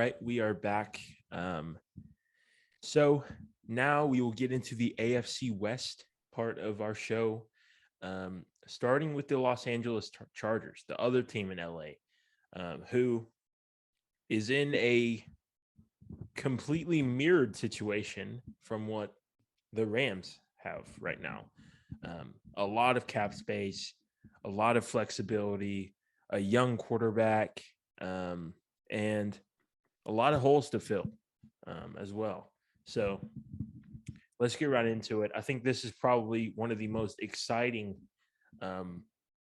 right, we are back. So now we will get into the AFC West part of our show, starting with the Los Angeles Chargers, the other team in LA, who is in a completely mirrored situation from what the Rams have right now. A lot of cap space, a lot of flexibility, a young quarterback, and a lot of holes to fill as well. So let's get right into it. I think this is probably one of the most exciting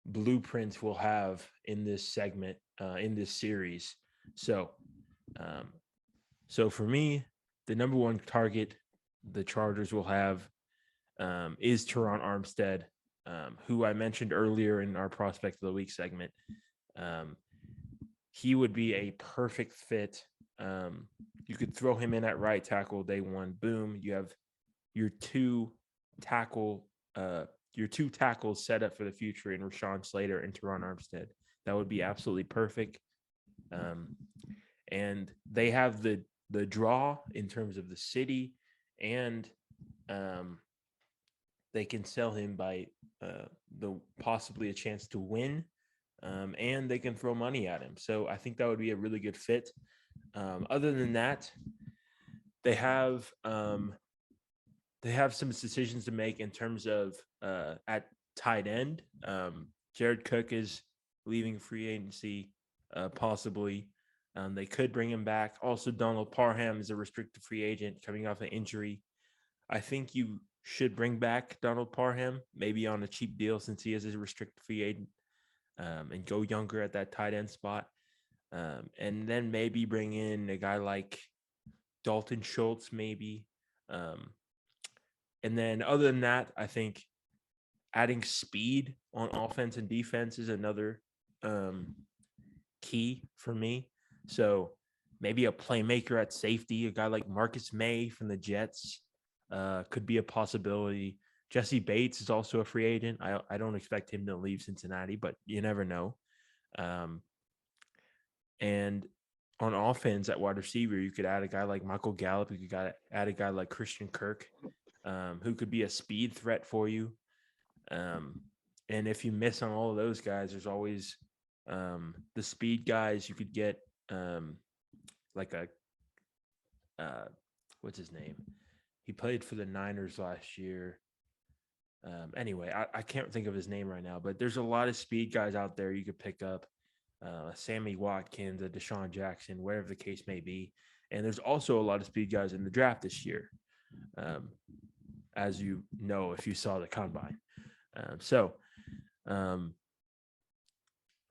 blueprints we'll have in this segment, in this series. So, so for me, the number one target the Chargers will have is Turon Armstead, who I mentioned earlier in our Prospect of the Week segment. He would be a perfect fit. You could throw him in at right tackle day one. Boom, you have your two tackles set up for the future in Rashawn Slater and Turon Armstead. That would be absolutely perfect. And they have the draw in terms of the city, and they can sell him by the possibly a chance to win, and they can throw money at him. So I think that would be a really good fit. Other than that, they have some decisions to make in terms of at tight end. Jared Cook is leaving free agency, possibly. They could bring him back. Also, Donald Parham is a restricted free agent coming off an injury. I think you should bring back Donald Parham, maybe on a cheap deal since he is a restricted free agent, and go younger at that tight end spot. And then maybe bring in a guy like Dalton Schultz, maybe. And then other than that, I think adding speed on offense and defense is another key for me. So maybe a playmaker at safety, a guy like Marcus May from the Jets could be a possibility. Jesse Bates is also a free agent. I don't expect him to leave Cincinnati, but you never know. And on offense at wide receiver, you could add a guy like Michael Gallup. You could add a guy like Christian Kirk, who could be a speed threat for you. And if you miss on all of those guys, there's always the speed guys. You could get like what's his name? He played for the Niners last year. Anyway, I can't think of his name right now, but there's a lot of speed guys out there you could pick up. Sammy Watkins, a Deshaun Jackson, whatever the case may be. And there's also a lot of speed guys in the draft this year, as you know if you saw the combine. So a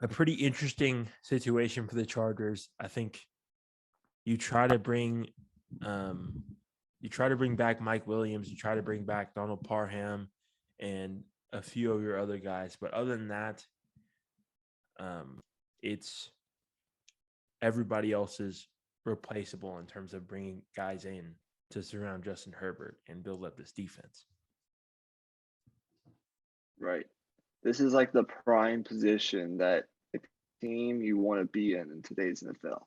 pretty interesting situation for the Chargers. I think you try to bring back Mike Williams, you try to bring back Donald Parham and a few of your other guys. But other than that, it's everybody else is replaceable in terms of bringing guys in to surround Justin Herbert and build up this defense. Right. This is like the prime position that a team you want to be in today's NFL.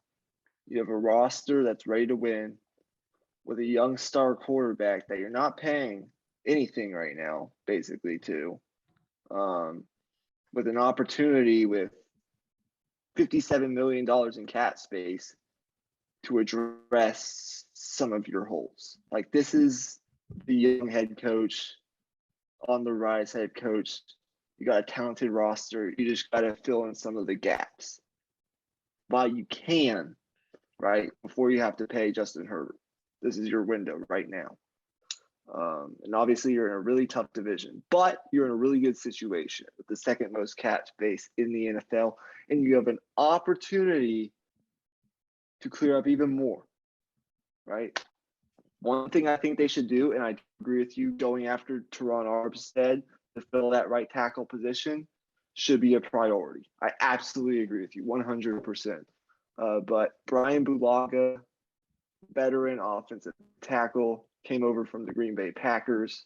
You have a roster that's ready to win with a young star quarterback that you're not paying anything right now, basically, to, with an opportunity with $57 million in cap space to address some of your holes. Like, this is the young head coach on the rise head coach. You got a talented roster. You just got to fill in some of the gaps while you can, right? Before you have to pay Justin Herbert. This is your window right now. And obviously you're in a really tough division, but you're in a really good situation with the second most cap space in the NFL, and you have an opportunity to clear up even more, right? One thing I think they should do, and I agree with you, going after Turon Armstead to fill that right tackle position should be a priority. I absolutely agree with you, 100%. But Brian Bulaga, veteran offensive tackle, came over from the Green Bay Packers,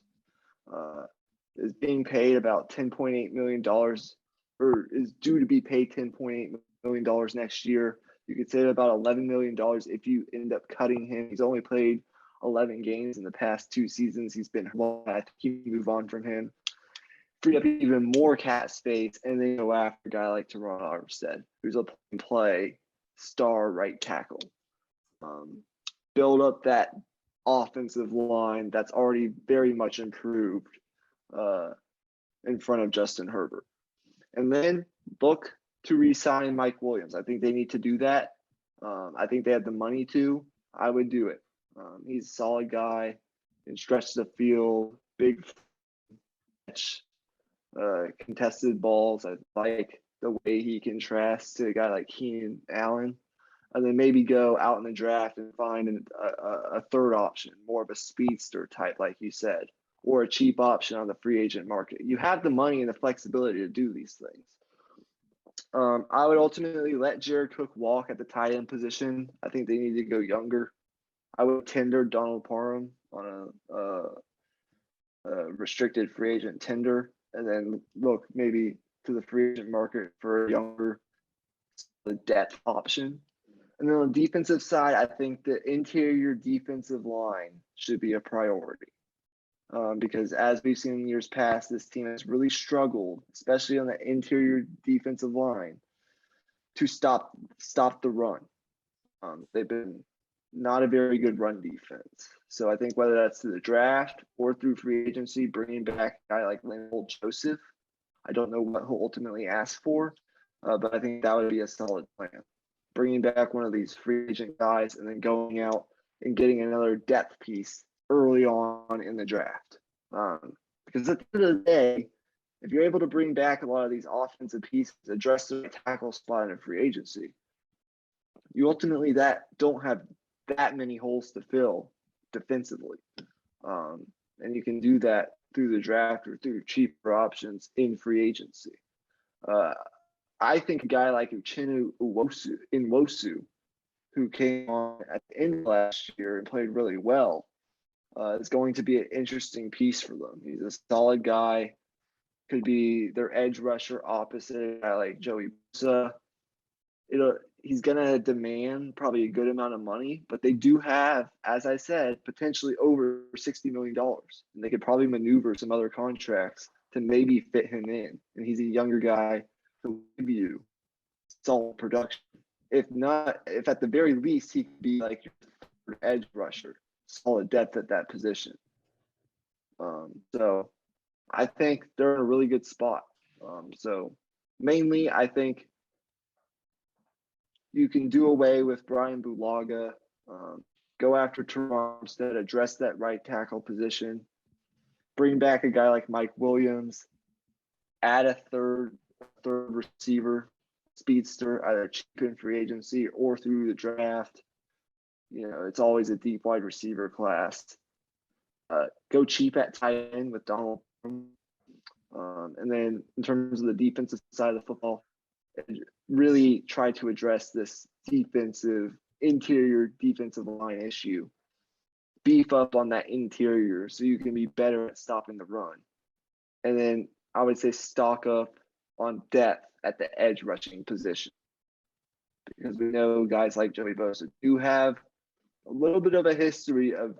is being paid about $10.8 million, or is due to be paid $10.8 million next year. You could save about $11 million if you end up cutting him. He's only played 11 games in the past 2 seasons. He's been hurt. I think you move on from him. Free up even more cap space, and then go after a guy like Turon Armstead, who's a play star right tackle. Build up that offensive line that's already very much improved in front of Justin Herbert. And then look to re-sign Mike Williams. I think they need to do that. I think they have the money to. I would do it. He's a solid guy, can stretch the field, big catch, contested balls. I like the way he contrasts to a guy like Keenan Allen. And then maybe go out in the draft and find a third option, more of a speedster type, like you said, or a cheap option on the free agent market. You have the money and the flexibility to do these things. I would ultimately let Jared Cook walk at the tight end position. I think they need to go younger. I would tender Donald Parham on a restricted free agent tender, and then look maybe to the free agent market for a younger depth option. And then on the defensive side, I think the interior defensive line should be a priority. Because as we've seen in years past, this team has really struggled, especially on the interior defensive line, to stop the run. They've been not a very good run defense. So I think whether that's through the draft or through free agency, bringing back a guy like Linval Joseph, I don't know what he'll ultimately ask for, but I think that would be a solid plan. Bringing back one of these free agent guys and then going out and getting another depth piece early on in the draft. Because at the end of the day, if you're able to bring back a lot of these offensive pieces, address the tackle spot in a free agency, you ultimately don't have that many holes to fill defensively. And you can do that through the draft or through cheaper options in free agency. I think a guy like Uchenna Nwosu, who came on at the end of last year and played really well, is going to be an interesting piece for them. He's a solid guy, could be their edge rusher opposite a guy like Joey Bosa. He's going to demand probably a good amount of money, but they do have, as I said, potentially over $60 million. And they could probably maneuver some other contracts to maybe fit him in. And he's a younger guy who will give you solid production. If at the very least, he could be like your edge rusher, solid depth at that position. So I think they're in a really good spot. So mainly, I think you can do away with Brian Bulaga, go after Turon Armstead, address that right tackle position, bring back a guy like Mike Williams, add a third receiver, speedster, either cheap in free agency or through the draft. It's always a deep wide receiver class. Go cheap at tight end with Donald. And then in terms of the defensive side of the football, really try to address this interior defensive line issue. Beef up on that interior so you can be better at stopping the run. And then I would say stock up on depth at the edge rushing position. Because we know guys like Joey Bosa do have a little bit of a history of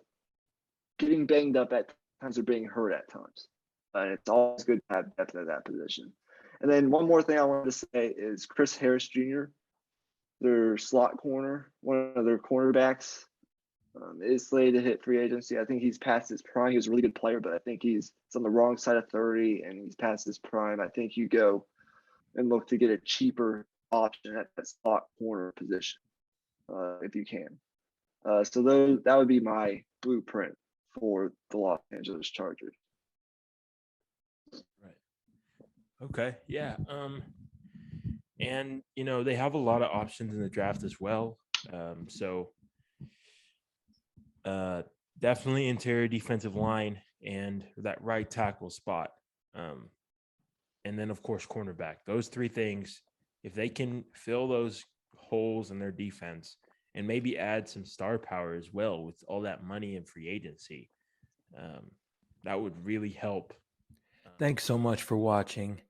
getting banged up at times or being hurt at times. And it's always good to have depth at that position. And then one more thing I wanted to say is Chris Harris Jr., their slot corner, one of their cornerbacks, is slated to hit free agency. I think he's past his prime. He was a really good player, but I think he's on the wrong side of 30 and he's past his prime. I think you go and look to get a cheaper option at that slot corner position if you can. So that would be my blueprint for the Los Angeles Chargers. Right. Okay. Yeah. And they have a lot of options in the draft as well. So definitely interior defensive line and that right tackle spot. And then of course cornerback. Those three things, if they can fill those holes in their defense and maybe add some star power as well with all that money in free agency, that would really help. Thanks so much for watching.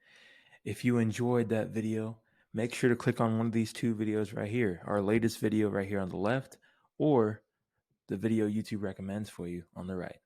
If you enjoyed that video, make sure to click on one of these two videos right here, our latest video right here on the left, or the video YouTube recommends for you on the right.